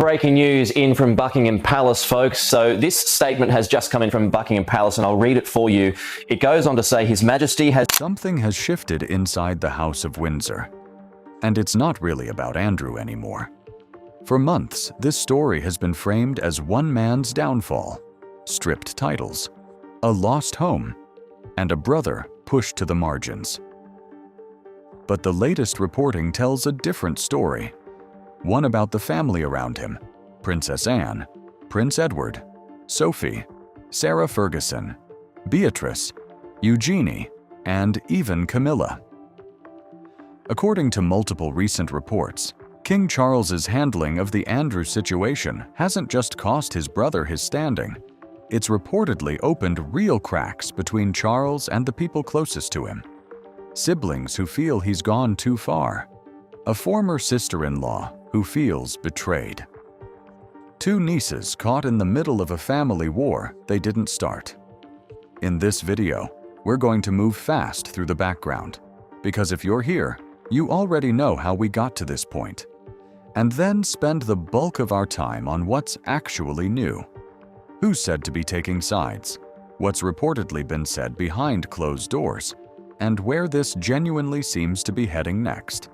Breaking news in from Buckingham Palace, folks. So this statement has just come in from Buckingham Palace, and I'll read it for you. It goes on to say, His Majesty has... Something has shifted inside the House of Windsor. And it's not really about Andrew anymore. For months, this story has been framed as one man's downfall, stripped titles, a lost home, and a brother pushed to the margins. But the latest reporting tells a different story. One about the family around him: Princess Anne, Prince Edward, Sophie, Sarah Ferguson, Beatrice, Eugenie, and even Camilla. According to multiple recent reports, King Charles's handling of the Andrew situation hasn't just cost his brother his standing. It's reportedly opened real cracks between Charles and the people closest to him. Siblings who feel he's gone too far. A former sister-in-law who feels betrayed. Two nieces caught in the middle of a family war they didn't start. In this video, we're going to move fast through the background, because if you're here, you already know how we got to this point, and then spend the bulk of our time on what's actually new. Who's said to be taking sides, what's reportedly been said behind closed doors, and where this genuinely seems to be heading next.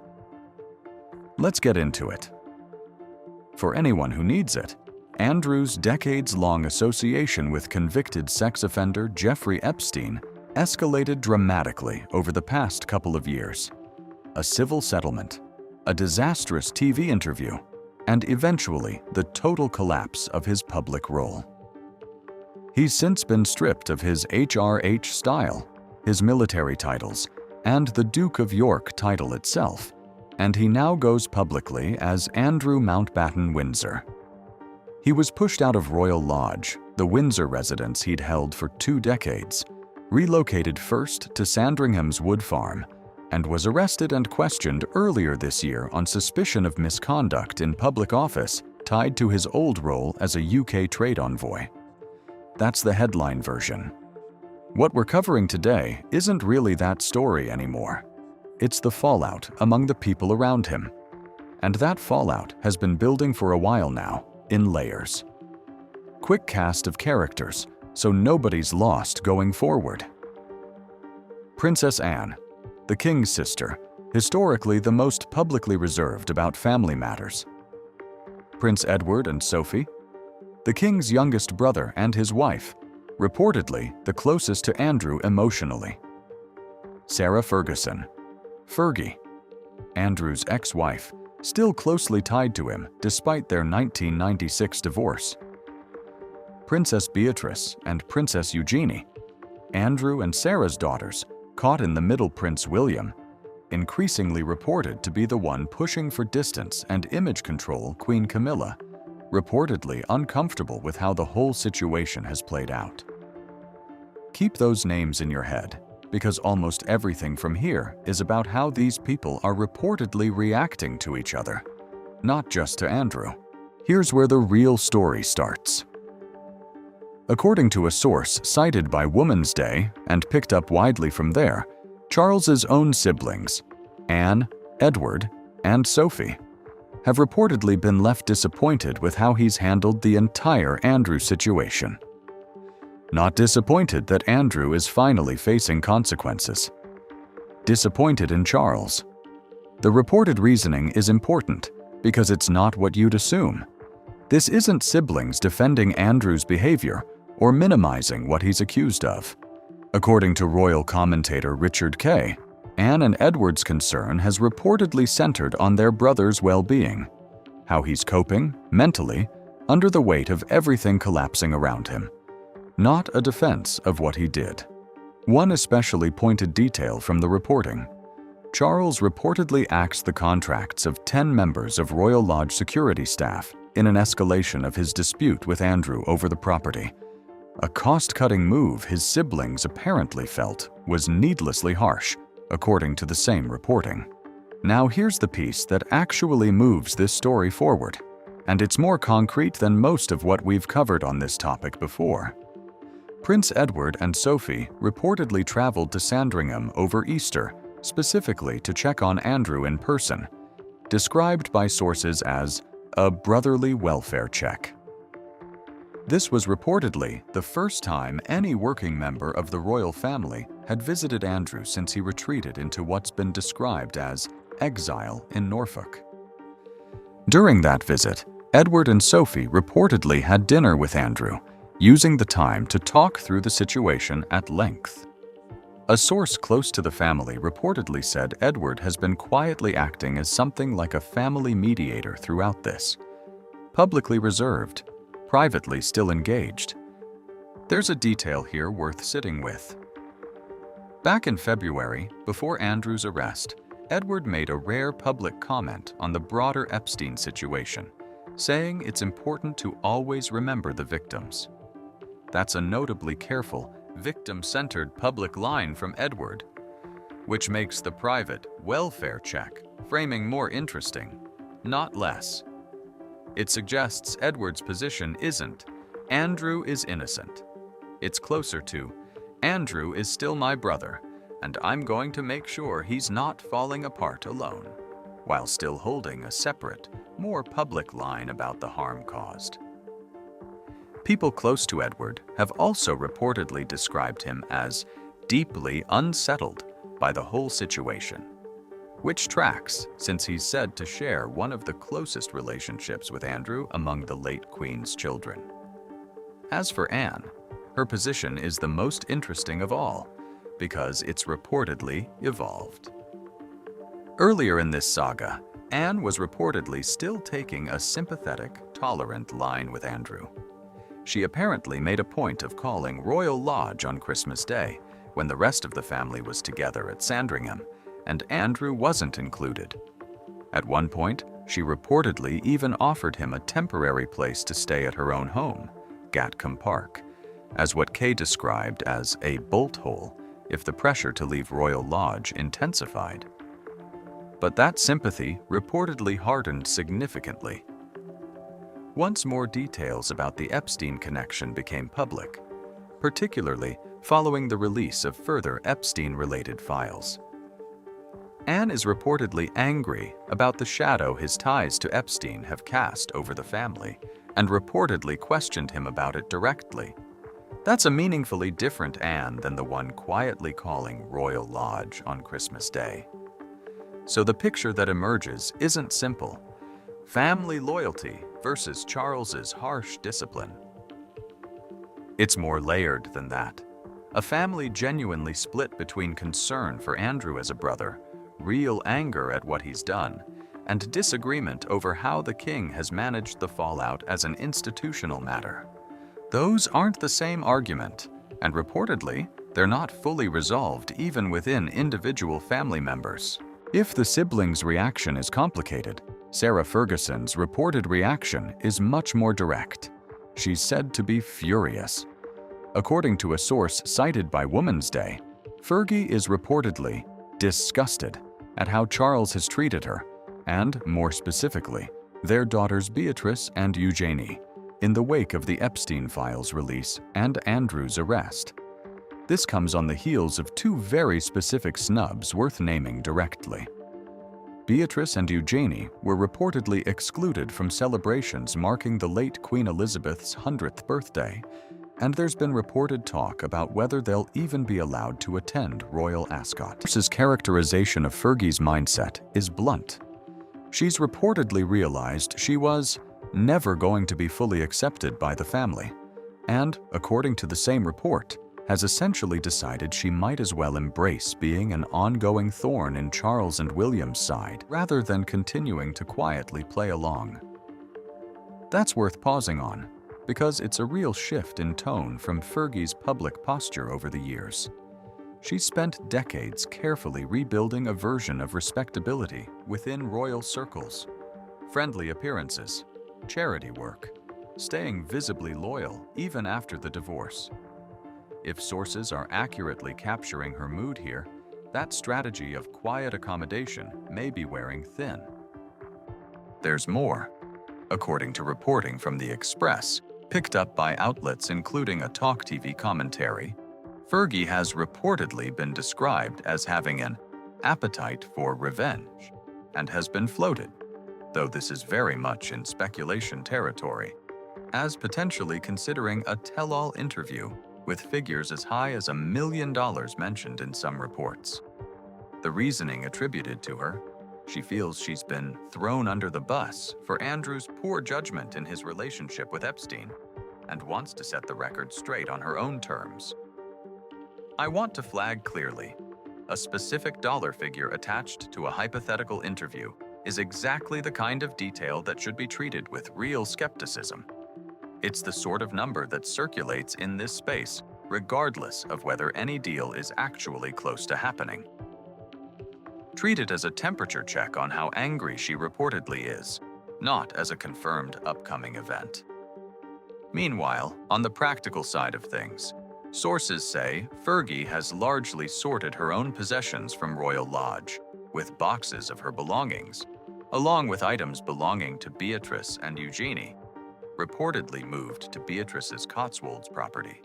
Let's get into it. For anyone who needs it, Andrew's decades-long association with convicted sex offender Jeffrey Epstein escalated dramatically over the past couple of years. A civil settlement, a disastrous TV interview, and eventually the total collapse of his public role. He's since been stripped of his HRH style, his military titles, and the Duke of York title itself, and he now goes publicly as Andrew Mountbatten Windsor. He was pushed out of Royal Lodge, the Windsor residence he'd held for 2 decades, relocated first to Sandringham's Wood Farm, and was arrested and questioned earlier this year on suspicion of misconduct in public office tied to his old role as a UK trade envoy. That's the headline version. What we're covering today isn't really that story anymore. It's the fallout among the people around him. And that fallout has been building for a while now, in layers. Quick cast of characters, so nobody's lost going forward. Princess Anne, the king's sister, historically the most publicly reserved about family matters. Prince Edward and Sophie, the king's youngest brother and his wife, reportedly the closest to Andrew emotionally. Sarah Ferguson, Fergie, Andrew's ex-wife, still closely tied to him despite their 1996 divorce. Princess Beatrice and Princess Eugenie, Andrew and Sarah's daughters, caught in the middle. Prince William, increasingly reported to be the one pushing for distance and image control. Queen Camilla, reportedly uncomfortable with how the whole situation has played out. Keep those names in your head, because almost everything from here is about how these people are reportedly reacting to each other, not just to Andrew. Here's where the real story starts. According to a source cited by Woman's Day and picked up widely from there, Charles's own siblings, Anne, Edward, and Sophie, have reportedly been left disappointed with how he's handled the entire Andrew situation. Not disappointed that Andrew is finally facing consequences. Disappointed in Charles. The reported reasoning is important because it's not what you'd assume. This isn't siblings defending Andrew's behavior or minimizing what he's accused of. According to royal commentator Richard Kay, Anne and Edward's concern has reportedly centered on their brother's well-being, how he's coping, mentally, under the weight of everything collapsing around him. Not a defense of what he did. One especially pointed detail from the reporting. Charles reportedly axed the contracts of 10 members of Royal Lodge security staff in an escalation of his dispute with Andrew over the property. A cost-cutting move his siblings apparently felt was needlessly harsh, according to the same reporting. Now here's the piece that actually moves this story forward, and it's more concrete than most of what we've covered on this topic before. Prince Edward and Sophie reportedly traveled to Sandringham over Easter, specifically to check on Andrew in person, described by sources as a brotherly welfare check. This was reportedly the first time any working member of the royal family had visited Andrew since he retreated into what's been described as exile in Norfolk. During that visit, Edward and Sophie reportedly had dinner with Andrew, using the time to talk through the situation at length. A source close to the family reportedly said Edward has been quietly acting as something like a family mediator throughout this, publicly reserved, privately still engaged. There's a detail here worth sitting with. Back in February, before Andrew's arrest, Edward made a rare public comment on the broader Epstein situation, saying it's important to always remember the victims. That's a notably careful, victim-centered public line from Edward, which makes the private welfare check framing more interesting, not less. It suggests Edward's position isn't, Andrew is innocent. It's closer to, Andrew is still my brother, and I'm going to make sure he's not falling apart alone, while still holding a separate, more public line about the harm caused. People close to Edward have also reportedly described him as deeply unsettled by the whole situation, which tracks since he's said to share one of the closest relationships with Andrew among the late Queen's children. As for Anne, her position is the most interesting of all, because it's reportedly evolved. Earlier in this saga, Anne was reportedly still taking a sympathetic, tolerant line with Andrew. She apparently made a point of calling Royal Lodge on Christmas Day, when the rest of the family was together at Sandringham, and Andrew wasn't included. At one point, she reportedly even offered him a temporary place to stay at her own home, Gatcombe Park, as what Kay described as a bolt hole if the pressure to leave Royal Lodge intensified. But that sympathy reportedly hardened significantly. Once more details about the Epstein connection became public, particularly following the release of further Epstein-related files. Anne is reportedly angry about the shadow his ties to Epstein have cast over the family, and reportedly questioned him about it directly. That's a meaningfully different Anne than the one quietly calling Royal Lodge on Christmas Day. So the picture that emerges isn't simple: family loyalty versus Charles's harsh discipline. It's more layered than that. A family genuinely split between concern for Andrew as a brother, real anger at what he's done, and disagreement over how the king has managed the fallout as an institutional matter. Those aren't the same argument, and reportedly, they're not fully resolved even within individual family members. If the siblings' reaction is complicated, Sarah Ferguson's reported reaction is much more direct. She's said to be furious. According to a source cited by Woman's Day, Fergie is reportedly disgusted at how Charles has treated her, and, more specifically, their daughters Beatrice and Eugenie, in the wake of the Epstein files release and Andrew's arrest. This comes on the heels of two very specific snubs worth naming directly. Beatrice and Eugenie were reportedly excluded from celebrations marking the late Queen Elizabeth's 100th birthday, and there's been reported talk about whether they'll even be allowed to attend Royal Ascot. His characterization of Fergie's mindset is blunt. She's reportedly realized she was never going to be fully accepted by the family, and, according to the same report, has essentially decided she might as well embrace being an ongoing thorn in Charles and William's side rather than continuing to quietly play along. That's worth pausing on, because it's a real shift in tone from Fergie's public posture over the years. She spent decades carefully rebuilding a version of respectability within royal circles. Friendly appearances, charity work, staying visibly loyal even after the divorce. If sources are accurately capturing her mood here, that strategy of quiet accommodation may be wearing thin. There's more. According to reporting from The Express, picked up by outlets including a Talk TV commentary, Fergie has reportedly been described as having an appetite for revenge and has been floated, though this is very much in speculation territory, as potentially considering a tell-all interview with figures as high as $1 million mentioned in some reports. The reasoning attributed to her: she feels she's been thrown under the bus for Andrew's poor judgment in his relationship with Epstein and wants to set the record straight on her own terms. I want to flag clearly, a specific dollar figure attached to a hypothetical interview is exactly the kind of detail that should be treated with real skepticism. It's the sort of number that circulates in this space, regardless of whether any deal is actually close to happening. Treat it as a temperature check on how angry she reportedly is, not as a confirmed upcoming event. Meanwhile, on the practical side of things, sources say Fergie has largely sorted her own possessions from Royal Lodge, with boxes of her belongings, along with items belonging to Beatrice and Eugenie, reportedly moved to Beatrice's Cotswolds property.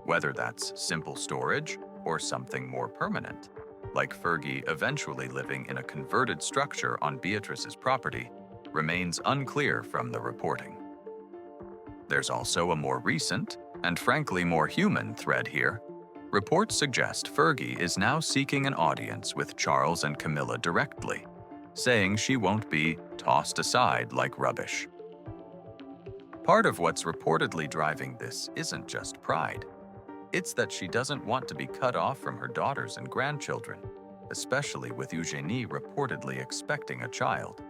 Whether that's simple storage or something more permanent, like Fergie eventually living in a converted structure on Beatrice's property, remains unclear from the reporting. There's also a more recent, and frankly more human thread here. Reports suggest Fergie is now seeking an audience with Charles and Camilla directly, saying she won't be tossed aside like rubbish. Part of what's reportedly driving this isn't just pride. It's that she doesn't want to be cut off from her daughters and grandchildren, especially with Eugenie reportedly expecting a child.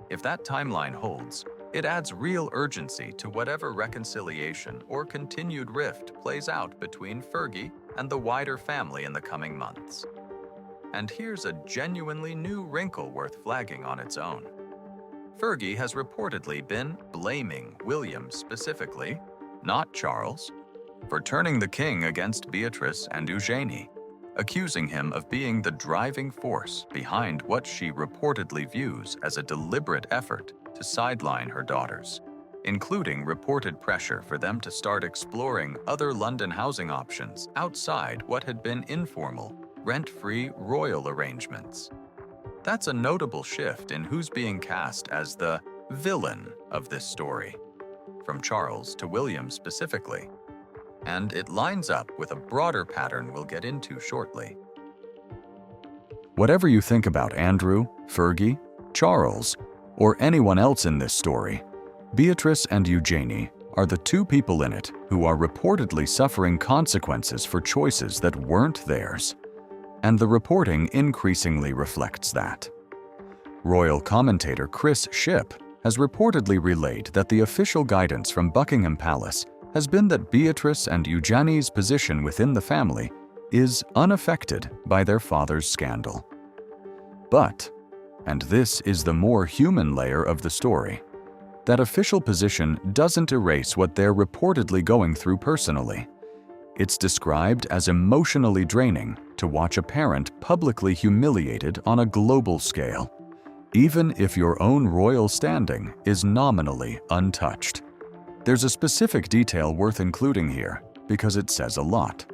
If that timeline holds, it adds real urgency to whatever reconciliation or continued rift plays out between Fergie and the wider family in the coming months. And here's a genuinely new wrinkle worth flagging on its own. Fergie has reportedly been blaming William specifically, not Charles, for turning the king against Beatrice and Eugenie, accusing him of being the driving force behind what she reportedly views as a deliberate effort to sideline her daughters, including reported pressure for them to start exploring other London housing options outside what had been informal, rent-free royal arrangements. That's a notable shift in who's being cast as the villain of this story, from Charles to William specifically, and it lines up with a broader pattern we'll get into shortly. Whatever you think about Andrew, Fergie, Charles, or anyone else in this story, Beatrice and Eugenie are the two people in it who are reportedly suffering consequences for choices that weren't theirs. And the reporting increasingly reflects that. Royal commentator Chris Shipp has reportedly relayed that the official guidance from Buckingham Palace has been that Beatrice and Eugenie's position within the family is unaffected by their father's scandal. But, and this is the more human layer of the story, that official position doesn't erase what they're reportedly going through personally. It's described as emotionally draining to watch a parent publicly humiliated on a global scale, even if your own royal standing is nominally untouched. There's a specific detail worth including here because it says a lot.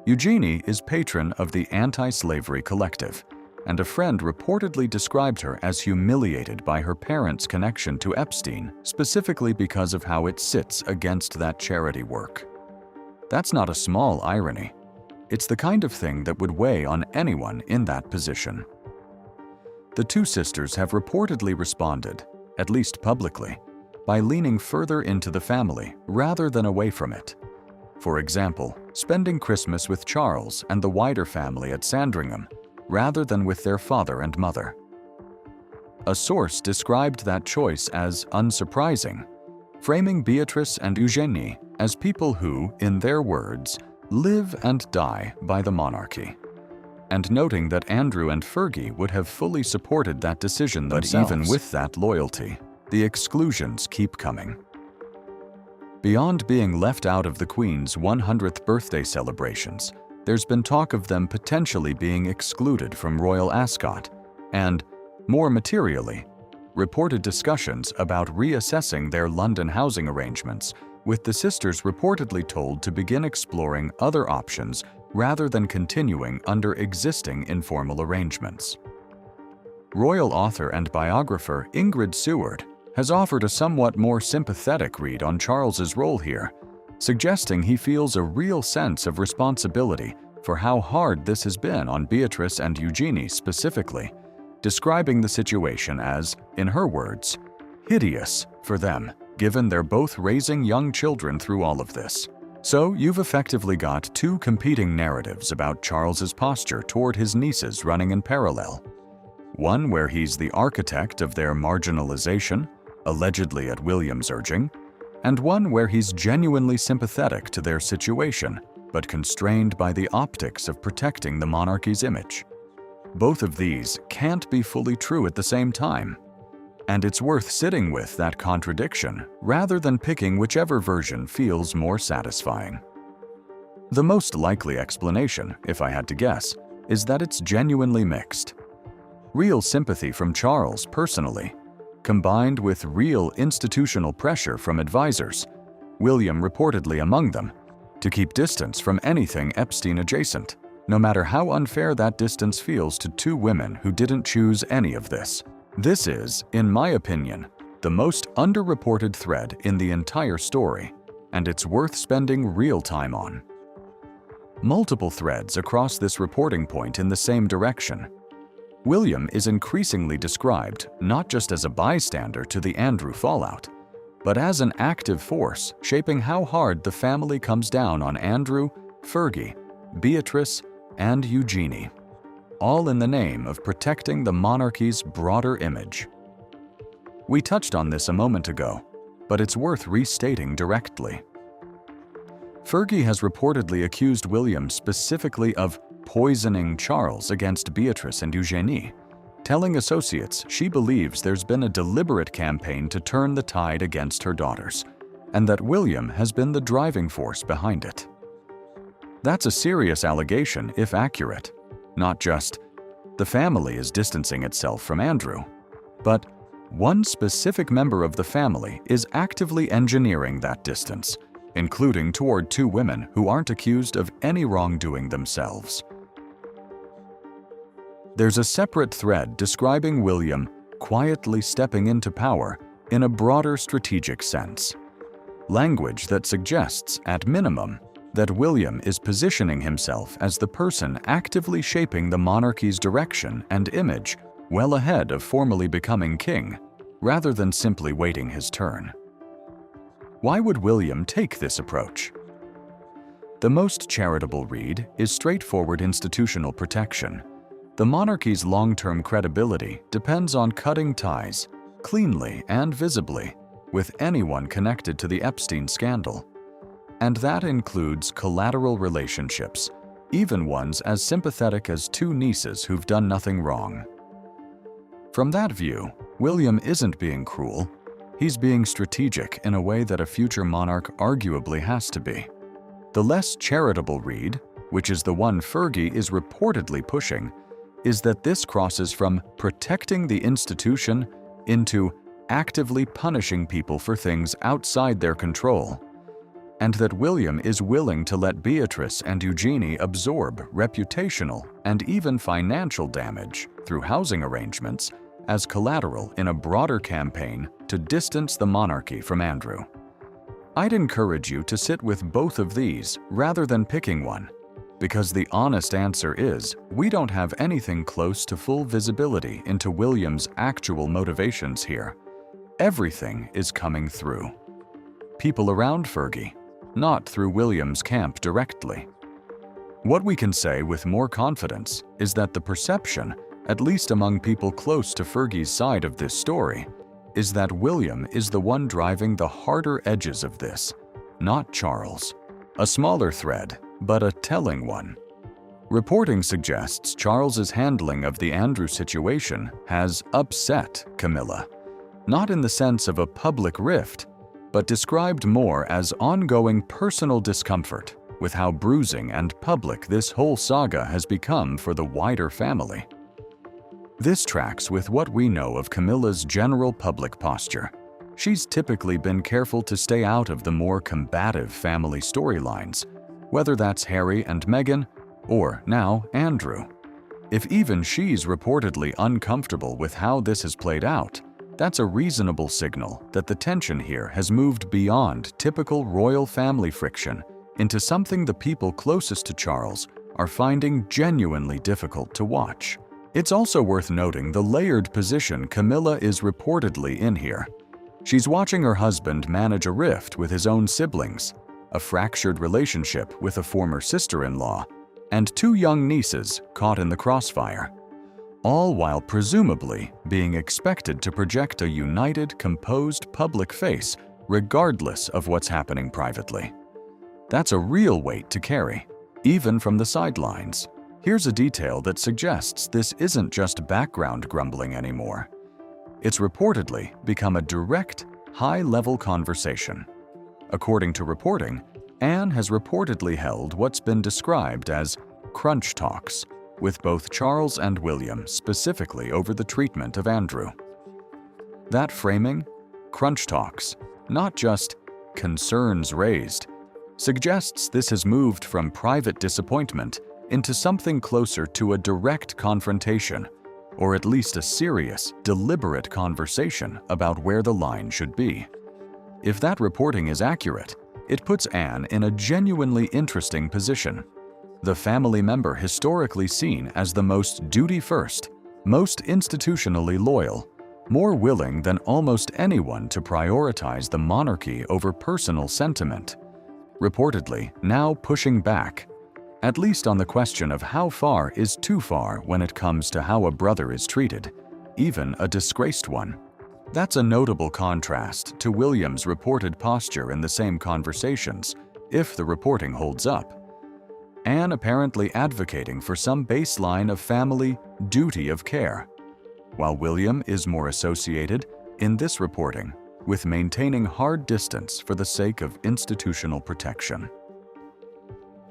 Eugenie is patron of the Anti-Slavery Collective, and a friend reportedly described her as humiliated by her parents' connection to Epstein, specifically because of how it sits against that charity work. That's not a small irony. It's the kind of thing that would weigh on anyone in that position. The two sisters have reportedly responded, at least publicly, by leaning further into the family rather than away from it. For example, spending Christmas with Charles and the wider family at Sandringham, rather than with their father and mother. A source described that choice as unsurprising, framing Beatrice and Eugenie as people who, in their words, live and die by the monarchy, and noting that Andrew and Fergie would have fully supported that decision themselves. But even with that loyalty, the exclusions keep coming. Beyond being left out of the Queen's 100th birthday celebrations, there's been talk of them potentially being excluded from Royal Ascot, and, more materially, reported discussions about reassessing their London housing arrangements, with the sisters reportedly told to begin exploring other options rather than continuing under existing informal arrangements. royal author and biographer Ingrid Seward has offered a somewhat more sympathetic read on Charles's role here, suggesting he feels a real sense of responsibility for how hard this has been on Beatrice and Eugenie specifically, describing the situation as, in her words, hideous for them, given they're both raising young children through all of this. So you've effectively got two competing narratives about Charles's posture toward his nieces running in parallel. One where he's the architect of their marginalization, allegedly at William's urging, and one where he's genuinely sympathetic to their situation, but constrained by the optics of protecting the monarchy's image. Both of these can't be fully true at the same time, and it's worth sitting with that contradiction rather than picking whichever version feels more satisfying. The most likely explanation, if I had to guess, is that it's genuinely mixed. Real sympathy from Charles personally, combined with real institutional pressure from advisors, William reportedly among them, to keep distance from anything Epstein adjacent, no matter how unfair that distance feels to two women who didn't choose any of this. This is, in my opinion, the most underreported thread in the entire story, and it's worth spending real time on. Multiple threads across this reporting point in the same direction. William is increasingly described not just as a bystander to the Andrew fallout, but as an active force shaping how hard the family comes down on Andrew, Fergie, Beatrice, and Eugenie, all in the name of protecting the monarchy's broader image. We touched on this a moment ago, but it's worth restating directly. Fergie has reportedly accused William specifically of poisoning Charles against Beatrice and Eugenie, telling associates she believes there's been a deliberate campaign to turn the tide against her daughters, and that William has been the driving force behind it. That's a serious allegation if accurate. Not just, the family is distancing itself from Andrew, but one specific member of the family is actively engineering that distance, including toward two women who aren't accused of any wrongdoing themselves. There's a separate thread describing William quietly stepping into power in a broader strategic sense. Language that suggests, at minimum, that William is positioning himself as the person actively shaping the monarchy's direction and image well ahead of formally becoming king, rather than simply waiting his turn. Why would William take this approach? The most charitable read is straightforward institutional protection. The monarchy's long-term credibility depends on cutting ties, cleanly and visibly, with anyone connected to the Epstein scandal. And that includes collateral relationships, even ones as sympathetic as two nieces who've done nothing wrong. From that view, William isn't being cruel. He's being strategic in a way that a future monarch arguably has to be. The less charitable read, which is the one Fergie is reportedly pushing, is that this crosses from protecting the institution into actively punishing people for things outside their control, and that William is willing to let Beatrice and Eugenie absorb reputational and even financial damage through housing arrangements as collateral in a broader campaign to distance the monarchy from Andrew. I'd encourage you to sit with both of these rather than picking one, because the honest answer is we don't have anything close to full visibility into William's actual motivations here. Everything is coming through people around Fergie, not through William's camp directly. What we can say with more confidence is that the perception, at least among people close to Fergie's side of this story, is that William is the one driving the harder edges of this, not Charles. A smaller thread, but a telling one. Reporting suggests Charles's handling of the Andrew situation has upset Camilla, not in the sense of a public rift, but described more as ongoing personal discomfort with how bruising and public this whole saga has become for the wider family. This tracks with what we know of Camilla's general public posture. She's typically been careful to stay out of the more combative family storylines, whether that's Harry and Meghan, or now Andrew. If even she's reportedly uncomfortable with how this has played out, that's a reasonable signal that the tension here has moved beyond typical royal family friction into something the people closest to Charles are finding genuinely difficult to watch. It's also worth noting the layered position Camilla is reportedly in here. She's watching her husband manage a rift with his own siblings, a fractured relationship with a former sister-in-law, and 2 young nieces caught in the crossfire, all while presumably being expected to project a united, composed public face regardless of what's happening privately. That's a real weight to carry, even from the sidelines. Here's a detail that suggests this isn't just background grumbling anymore. It's reportedly become a direct, high-level conversation. According to reporting, Anne has reportedly held what's been described as crunch talks with both Charles and William specifically over the treatment of Andrew. That framing, crunch talks, not just concerns raised, suggests this has moved from private disappointment into something closer to a direct confrontation, or at least a serious, deliberate conversation about where the line should be. If that reporting is accurate, it puts Anne in a genuinely interesting position. The family member historically seen as the most duty-first, most institutionally loyal, more willing than almost anyone to prioritize the monarchy over personal sentiment, reportedly now pushing back, at least on the question of how far is too far when it comes to how a brother is treated, even a disgraced one. That's a notable contrast to William's reported posture in the same conversations, if the reporting holds up. Anne apparently advocating for some baseline of family duty of care, while William is more associated, in this reporting, with maintaining hard distance for the sake of institutional protection.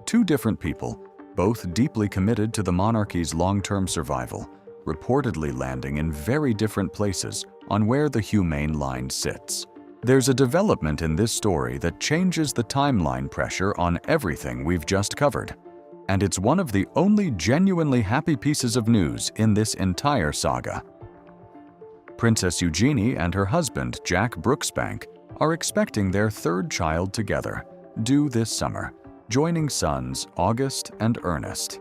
2 different people, both deeply committed to the monarchy's long-term survival, reportedly landing in very different places on where the humane line sits. There's a development in this story that changes the timeline pressure on everything we've just covered, and it's one of the only genuinely happy pieces of news in this entire saga. Princess Eugenie and her husband, Jack Brooksbank, are expecting their 3rd child together, due this summer, joining sons August and Ernest.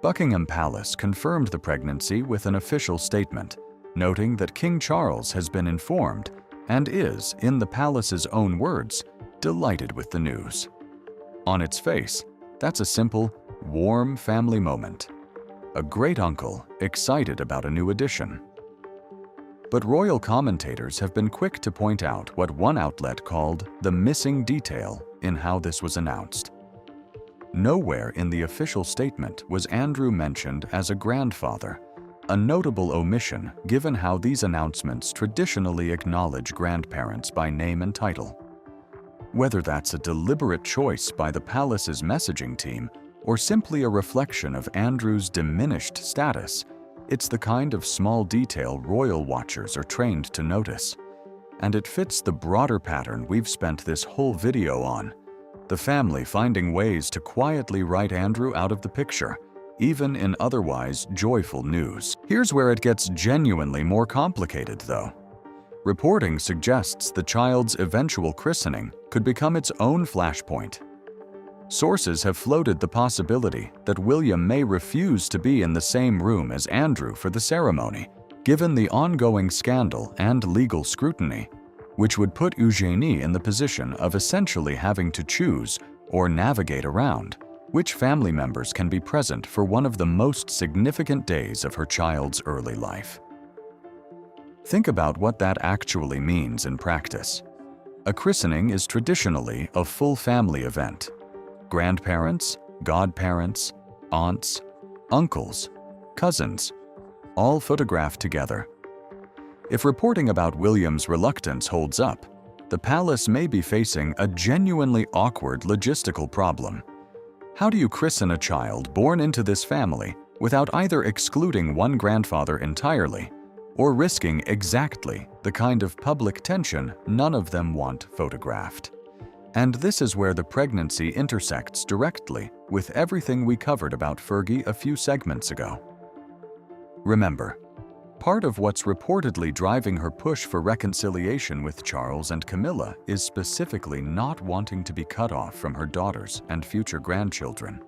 Buckingham Palace confirmed the pregnancy with an official statement, noting that King Charles has been informed and is, in the palace's own words, delighted with the news. On its face, that's a simple, warm family moment. A great uncle excited about a new addition. But royal commentators have been quick to point out what one outlet called the missing detail in how this was announced. Nowhere in the official statement was Andrew mentioned as a grandfather, a notable omission given how these announcements traditionally acknowledge grandparents by name and title. Whether that's a deliberate choice by the palace's messaging team or simply a reflection of Andrew's diminished status, it's the kind of small detail royal watchers are trained to notice. And it fits the broader pattern we've spent this whole video on, the family finding ways to quietly write Andrew out of the picture, even in otherwise joyful news. Here's where it gets genuinely more complicated, though. Reporting suggests the child's eventual christening could become its own flashpoint. Sources have floated the possibility that William may refuse to be in the same room as Andrew for the ceremony, given the ongoing scandal and legal scrutiny, which would put Eugenie in the position of essentially having to choose or navigate around which family members can be present for one of the most significant days of her child's early life. Think about what that actually means in practice. A christening is traditionally a full family event. Grandparents, godparents, aunts, uncles, cousins, all photographed together. If reporting about William's reluctance holds up, the palace may be facing a genuinely awkward logistical problem. How do you christen a child born into this family without either excluding one grandfather entirely or risking exactly the kind of public tension none of them want photographed? And this is where the pregnancy intersects directly with everything we covered about Fergie a few segments ago. Remember, part of what's reportedly driving her push for reconciliation with Charles and Camilla is specifically not wanting to be cut off from her daughters and future grandchildren.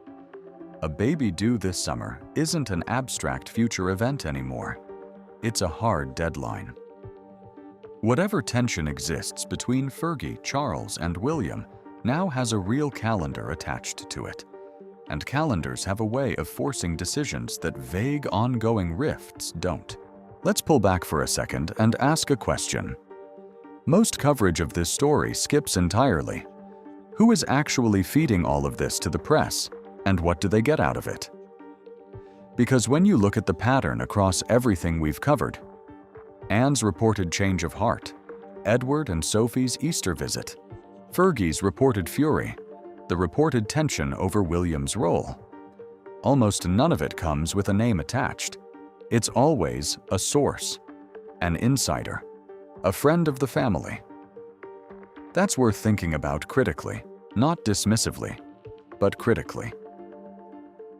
A baby due this summer isn't an abstract future event anymore. It's a hard deadline. Whatever tension exists between Fergie, Charles, and William now has a real calendar attached to it. And calendars have a way of forcing decisions that vague ongoing rifts don't. Let's pull back for a second and ask a question. Most coverage of this story skips entirely. Who is actually feeding all of this to the press, and what do they get out of it? Because when you look at the pattern across everything we've covered, Anne's reported change of heart, Edward and Sophie's Easter visit, Fergie's reported fury, the reported tension over William's role, almost none of it comes with a name attached. It's always a source, an insider, a friend of the family. That's worth thinking about critically, not dismissively, but critically.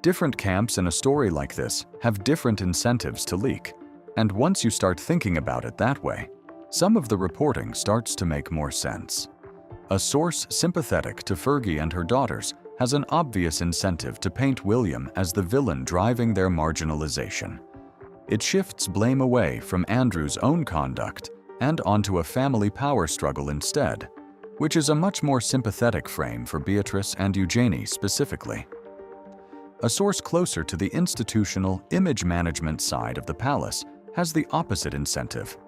Different camps in a story like this have different incentives to leak. And once you start thinking about it that way, some of the reporting starts to make more sense. A source sympathetic to Fergie and her daughters has an obvious incentive to paint William as the villain driving their marginalization. It shifts blame away from Andrew's own conduct and onto a family power struggle instead, which is a much more sympathetic frame for Beatrice and Eugenie specifically. A source closer to the institutional image management side of the palace has the opposite incentive,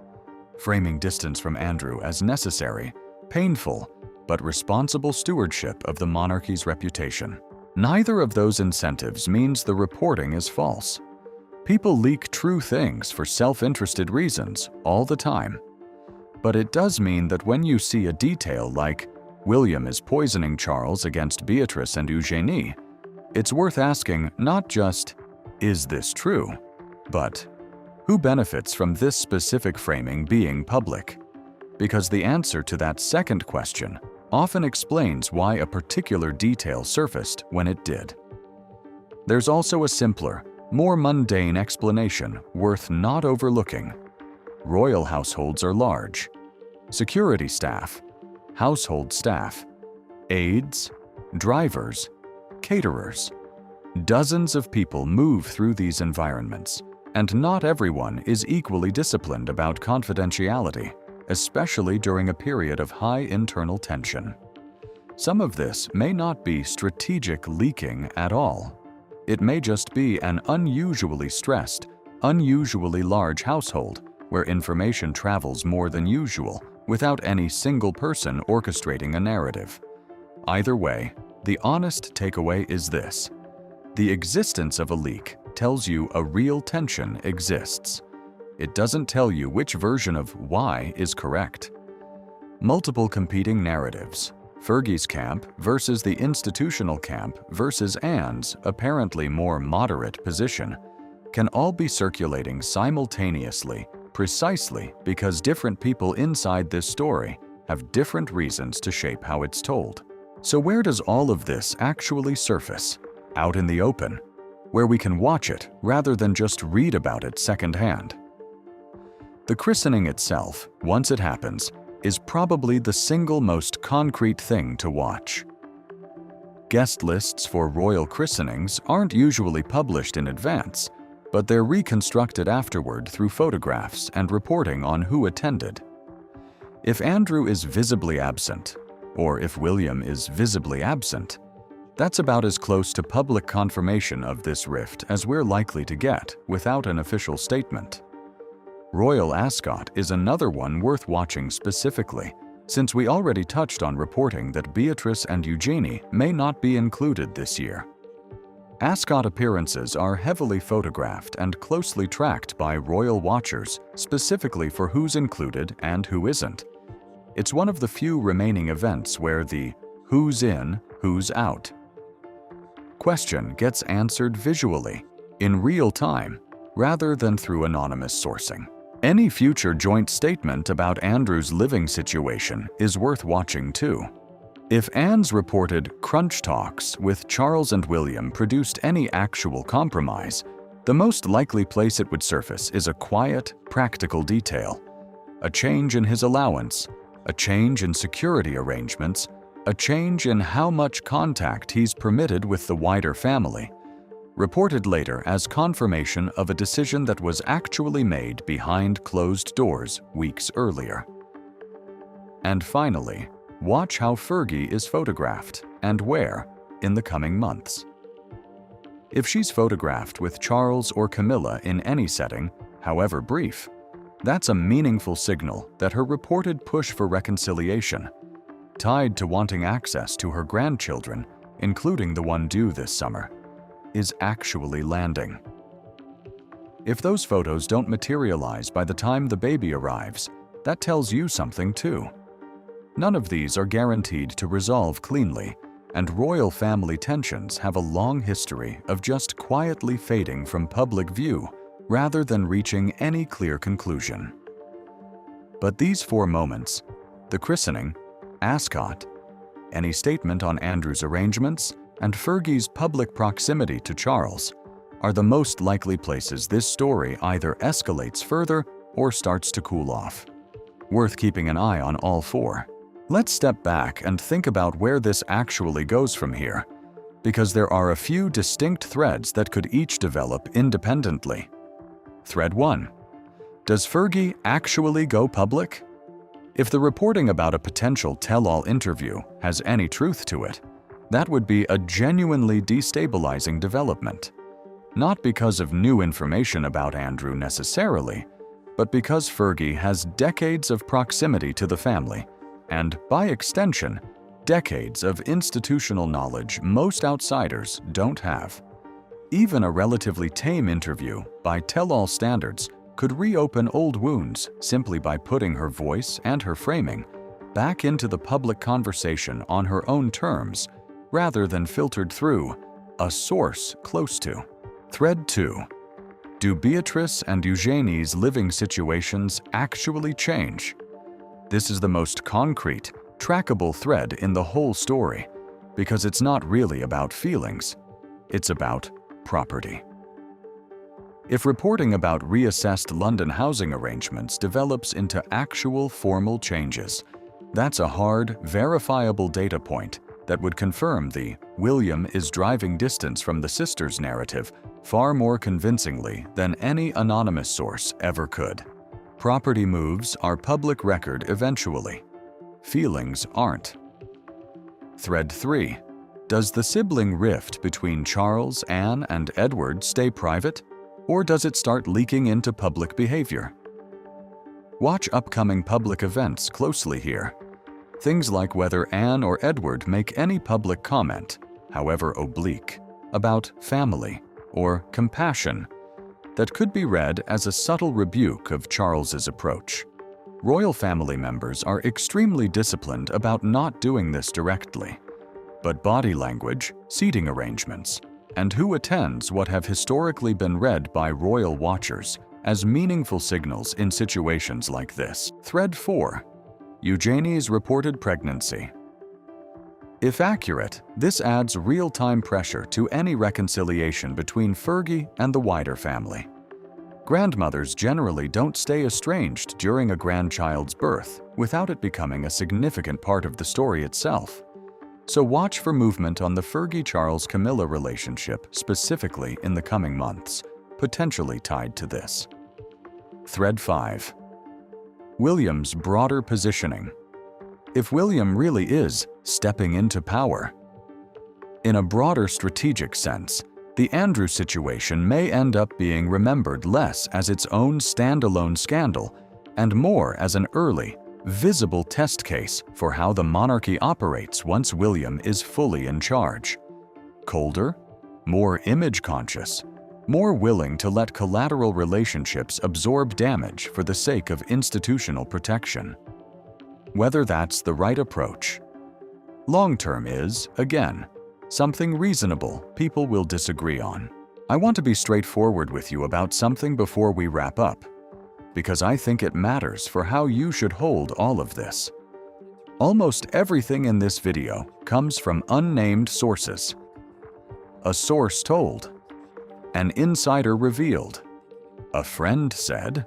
framing distance from Andrew as necessary, painful, but responsible stewardship of the monarchy's reputation. Neither of those incentives means the reporting is false. People leak true things for self-interested reasons all the time. But it does mean that when you see a detail like William is poisoning Charles against Beatrice and Eugenie, it's worth asking not just, is this true, but who benefits from this specific framing being public? Because the answer to that second question often explains why a particular detail surfaced when it did. There's also a simpler, more mundane explanation worth not overlooking. Royal households are large. Security staff, household staff, aides, drivers, caterers. Dozens of people move through these environments, and not everyone is equally disciplined about confidentiality, especially during a period of high internal tension. Some of this may not be strategic leaking at all. It may just be an unusually stressed, unusually large household where information travels more than usual without any single person orchestrating a narrative. Either way, the honest takeaway is this: the existence of a leak tells you a real tension exists. It doesn't tell you which version of why is correct. Multiple competing narratives, Fergie's camp versus the institutional camp versus Anne's apparently more moderate position, can all be circulating simultaneously precisely because different people inside this story have different reasons to shape how it's told. So where does all of this actually surface? Out in the open, where we can watch it rather than just read about it secondhand. The christening itself, once it happens, is probably the single most concrete thing to watch. Guest lists for royal christenings aren't usually published in advance, but they're reconstructed afterward through photographs and reporting on who attended. If Andrew is visibly absent, or if William is visibly absent, that's about as close to public confirmation of this rift as we're likely to get without an official statement. Royal Ascot is another one worth watching specifically, since we already touched on reporting that Beatrice and Eugenie may not be included this year. Ascot appearances are heavily photographed and closely tracked by royal watchers, specifically for who's included and who isn't. It's one of the few remaining events where the who's in, who's out question gets answered visually, in real time, rather than through anonymous sourcing. Any future joint statement about Andrew's living situation is worth watching too. If Anne's reported crunch talks with Charles and William produced any actual compromise, the most likely place it would surface is a quiet, practical detail. A change in his allowance, a change in security arrangements, a change in how much contact he's permitted with the wider family, reported later as confirmation of a decision that was actually made behind closed doors weeks earlier. And finally, watch how Fergie is photographed and where in the coming months. If she's photographed with Charles or Camilla in any setting, however brief, that's a meaningful signal that her reported push for reconciliation, tied to wanting access to her grandchildren, including the one due this summer, is actually landing. If those photos don't materialize by the time the baby arrives, that tells you something too. None of these are guaranteed to resolve cleanly, and royal family tensions have a long history of just quietly fading from public view rather than reaching any clear conclusion. But these 4 moments, the christening, Ascot, any statement on Andrew's arrangements, and Fergie's public proximity to Charles, are the most likely places this story either escalates further or starts to cool off. Worth keeping an eye on all 4. Let's step back and think about where this actually goes from here, because there are a few distinct threads that could each develop independently. Thread 1. Does Fergie actually go public? If the reporting about a potential tell-all interview has any truth to it, that would be a genuinely destabilizing development. Not because of new information about Andrew necessarily, but because Fergie has decades of proximity to the family, and, by extension, decades of institutional knowledge most outsiders don't have. Even a relatively tame interview, by tell-all standards, could reopen old wounds simply by putting her voice and her framing back into the public conversation on her own terms, rather than filtered through a source close to. Thread 2. Do Beatrice and Eugenie's living situations actually change? This is the most concrete, trackable thread in the whole story, because it's not really about feelings, it's about property. If reporting about reassessed London housing arrangements develops into actual formal changes, that's a hard, verifiable data point that would confirm the William is driving distance from the sisters narrative far more convincingly than any anonymous source ever could. Property moves are public record eventually. Feelings aren't. Thread 3. Does the sibling rift between Charles, Anne, and Edward stay private, or does it start leaking into public behavior? Watch upcoming public events closely here. Things like whether Anne or Edward make any public comment, however oblique, about family or compassion, that could be read as a subtle rebuke of Charles's approach. Royal family members are extremely disciplined about not doing this directly, but body language, seating arrangements, and who attends what have historically been read by royal watchers as meaningful signals in situations like this. Thread 4. Eugenie's reported pregnancy. If accurate, this adds real-time pressure to any reconciliation between Fergie and the wider family. Grandmothers generally don't stay estranged during a grandchild's birth without it becoming a significant part of the story itself. So watch for movement on the Fergie-Charles-Camilla relationship specifically in the coming months, potentially tied to this. Thread 5. William's broader positioning. If William really is stepping into power, in a broader strategic sense, the Andrew situation may end up being remembered less as its own standalone scandal and more as an early, visible test case for how the monarchy operates once William is fully in charge. Colder, more image-conscious, more willing to let collateral relationships absorb damage for the sake of institutional protection. Whether that's the right approach. Long-term is, again, something reasonable people will disagree on. I want to be straightforward with you about something before we wrap up, because I think it matters for how you should hold all of this. Almost everything in this video comes from unnamed sources. A source told. An insider revealed. A friend said.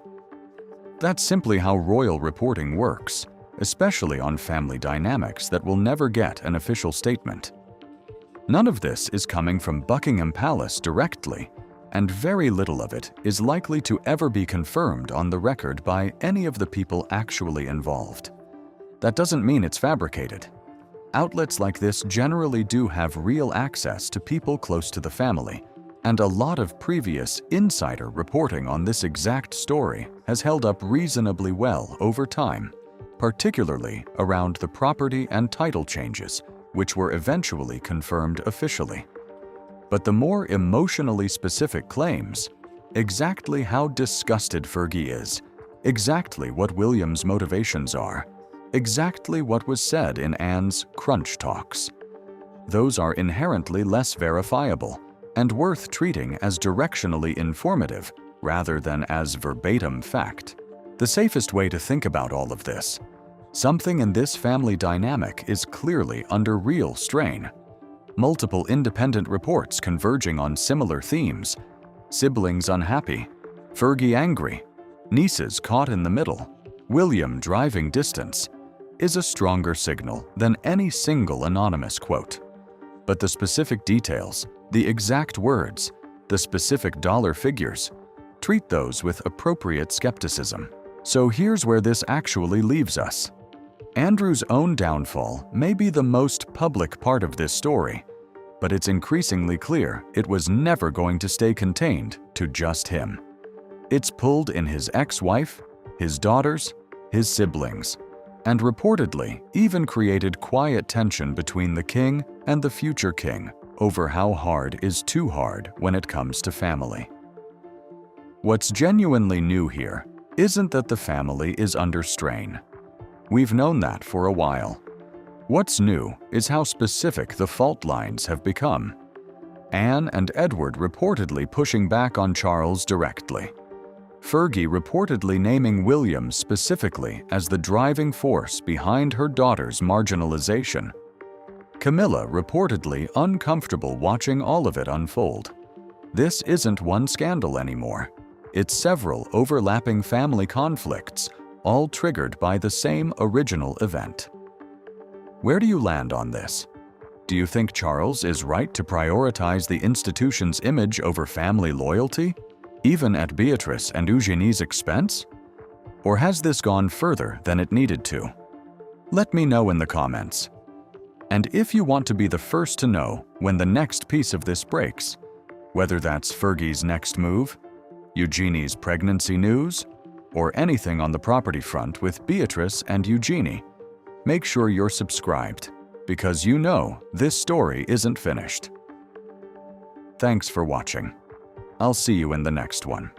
That's simply how royal reporting works, especially on family dynamics that will never get an official statement. None of this is coming from Buckingham Palace directly, and very little of it is likely to ever be confirmed on the record by any of the people actually involved. That doesn't mean it's fabricated. Outlets like this generally do have real access to people close to the family, and a lot of previous insider reporting on this exact story has held up reasonably well over time, particularly around the property and title changes, which were eventually confirmed officially. But the more emotionally specific claims, exactly how disgusted Fergie is, exactly what William's motivations are, exactly what was said in Anne's crunch talks, those are inherently less verifiable and worth treating as directionally informative rather than as verbatim fact. The safest way to think about all of this: something in this family dynamic is clearly under real strain. Multiple independent reports converging on similar themes: siblings unhappy, Fergie angry, nieces caught in the middle, William driving distance, is a stronger signal than any single anonymous quote. But the specific details, the exact words, the specific dollar figures, treat those with appropriate skepticism. So here's where this actually leaves us. Andrew's own downfall may be the most public part of this story, but it's increasingly clear it was never going to stay contained to just him. It's pulled in his ex-wife, his daughters, his siblings, and reportedly even created quiet tension between the king and the future king over how hard is too hard when it comes to family. What's genuinely new here isn't that the family is under strain. We've known that for a while. What's new is how specific the fault lines have become. Anne and Edward reportedly pushing back on Charles directly. Fergie reportedly naming William specifically as the driving force behind her daughter's marginalization. Camilla reportedly uncomfortable watching all of it unfold. This isn't one scandal anymore. It's several overlapping family conflicts, all triggered by the same original event. Where do you land on this? Do you think Charles is right to prioritize the institution's image over family loyalty, even at Beatrice and Eugenie's expense? Or has this gone further than it needed to? Let me know in the comments. And if you want to be the first to know when the next piece of this breaks, whether that's Fergie's next move, Eugenie's pregnancy news, or anything on the property front with Beatrice and Eugenie, make sure you're subscribed, because you know this story isn't finished. Thanks for watching. I'll see you in the next one.